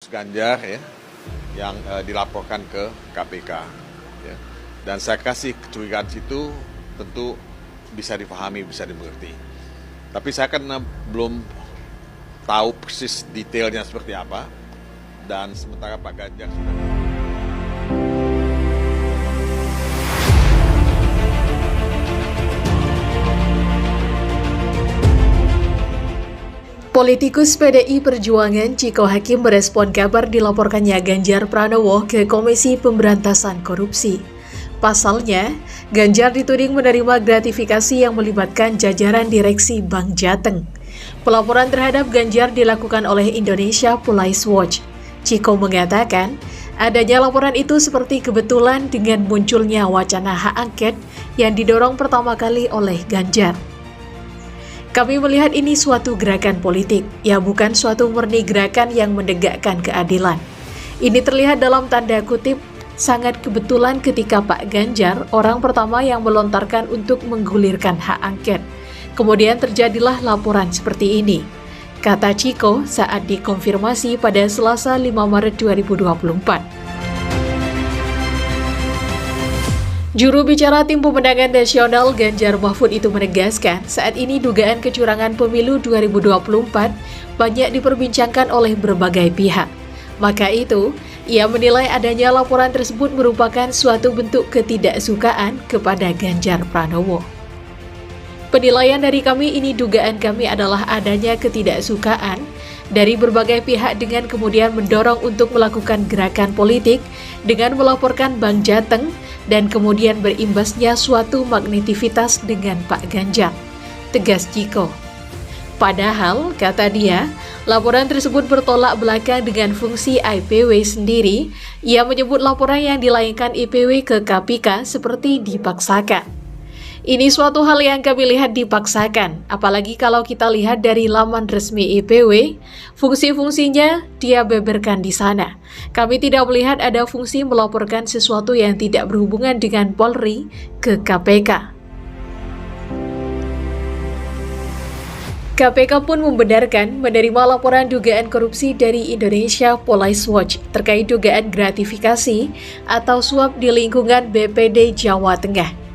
Ganjar ya, yang dilaporkan ke KPK. Ya. Dan saya kasih kecurigaan situ tentu bisa dipahami, bisa dimengerti. Tapi saya kan belum tahu persis detailnya seperti apa. Dan sementara Pak Ganjar sudah... Politikus PDI Perjuangan Chiko Hakim merespon kabar dilaporkannya Ganjar Pranowo ke Komisi Pemberantasan Korupsi. Pasalnya, Ganjar dituding menerima gratifikasi yang melibatkan jajaran direksi Bank Jateng. Pelaporan terhadap Ganjar dilakukan oleh Indonesia Police Watch. Chiko mengatakan, adanya laporan itu seperti kebetulan dengan munculnya wacana hak angket yang didorong pertama kali oleh Ganjar. Kami melihat ini suatu gerakan politik, ya bukan suatu murni gerakan yang menegakkan keadilan. Ini terlihat dalam tanda kutip, sangat kebetulan ketika Pak Ganjar orang pertama yang melontarkan untuk menggulirkan hak angket. Kemudian terjadilah laporan seperti ini, kata Chiko saat dikonfirmasi pada Selasa 5 Maret 2024. Juru bicara Tim Pemenangan Nasional Ganjar Mahfud itu menegaskan saat ini dugaan kecurangan pemilu 2024 banyak diperbincangkan oleh berbagai pihak. Maka itu, ia menilai adanya laporan tersebut merupakan suatu bentuk ketidaksukaan kepada Ganjar Pranowo. Penilaian dari kami ini dugaan kami adalah adanya ketidaksukaan dari berbagai pihak dengan kemudian mendorong untuk melakukan gerakan politik dengan melaporkan Bank Jateng dan kemudian berimbasnya suatu magnetivitas dengan Pak Ganjar, tegas Chiko. Padahal, kata dia, laporan tersebut bertolak belakang dengan fungsi IPW sendiri. Ia menyebut laporan yang dilayangkan IPW ke KPK seperti dipaksakan. Ini suatu hal yang kami lihat dipaksakan, apalagi kalau kita lihat dari laman resmi IPW, fungsi-fungsinya dia beberkan di sana. Kami tidak melihat ada fungsi melaporkan sesuatu yang tidak berhubungan dengan Polri ke KPK. KPK pun membenarkan menerima laporan dugaan korupsi dari Indonesia Police Watch terkait dugaan gratifikasi atau suap di lingkungan BPD Jawa Tengah.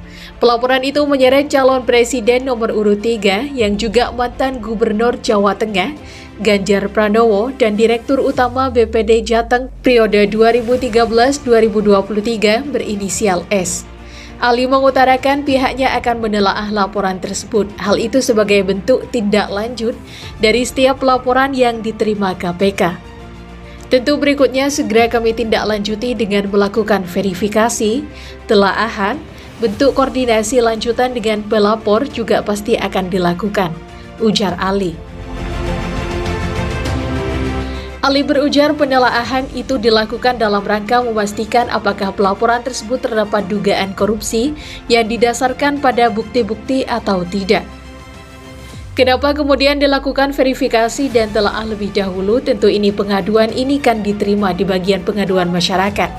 Pelaporan itu menyeret calon presiden nomor urut 3 yang juga mantan gubernur Jawa Tengah, Ganjar Pranowo, dan Direktur Utama BPD Jateng periode 2013-2023 berinisial S. Ali mengutarakan pihaknya akan menelaah laporan tersebut. Hal itu sebagai bentuk tindak lanjut dari setiap laporan yang diterima KPK. Tentu berikutnya segera kami tindak lanjuti dengan melakukan verifikasi, telaahan, bentuk koordinasi lanjutan dengan pelapor juga pasti akan dilakukan, ujar Ali. Ali berujar penelaahan itu dilakukan dalam rangka memastikan apakah pelaporan tersebut terdapat dugaan korupsi yang didasarkan pada bukti-bukti atau tidak. Kenapa kemudian dilakukan verifikasi dan telaah lebih dahulu? Tentu ini pengaduan ini kan diterima di bagian pengaduan masyarakat,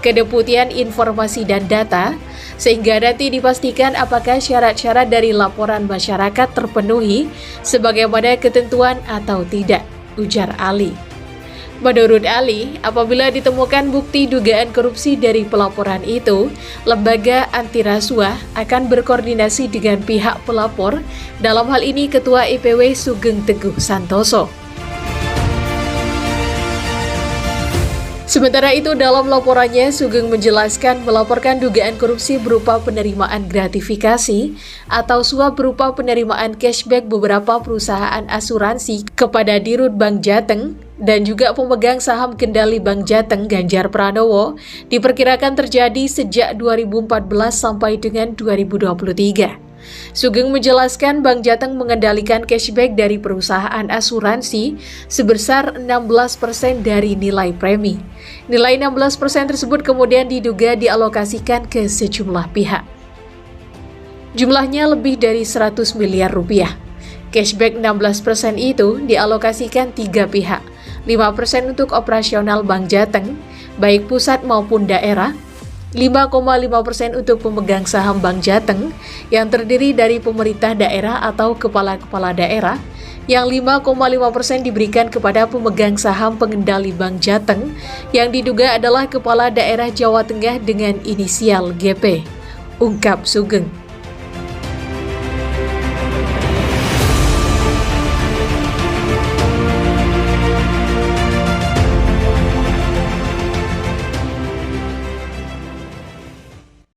Kedeputian Informasi dan Data, sehingga nanti dipastikan apakah syarat-syarat dari laporan masyarakat terpenuhi sebagaimana ketentuan atau tidak, ujar Ali. Menurut Ali, apabila ditemukan bukti dugaan korupsi dari pelaporan itu, lembaga anti rasuah akan berkoordinasi dengan pihak pelapor, dalam hal ini Ketua IPW Sugeng Teguh Santoso. Sementara itu, dalam laporannya, Sugeng menjelaskan melaporkan dugaan korupsi berupa penerimaan gratifikasi atau suap berupa penerimaan cashback beberapa perusahaan asuransi kepada Dirut Bank Jateng dan juga pemegang saham kendali Bank Jateng Ganjar Pranowo diperkirakan terjadi sejak 2014 sampai dengan 2023. Sugeng menjelaskan Bank Jateng mengendalikan cashback dari perusahaan asuransi sebesar 16% dari nilai premi. Nilai 16% tersebut kemudian diduga dialokasikan ke sejumlah pihak. Jumlahnya lebih dari 100 miliar rupiah. Cashback 16% itu dialokasikan 3 pihak, 5% untuk operasional Bank Jateng, baik pusat maupun daerah, 5,5% untuk pemegang saham Bank Jateng yang terdiri dari pemerintah daerah atau kepala-kepala daerah, yang 5,5% diberikan kepada pemegang saham pengendali Bank Jateng yang diduga adalah Kepala Daerah Jawa Tengah dengan inisial GP, ungkap Sugeng.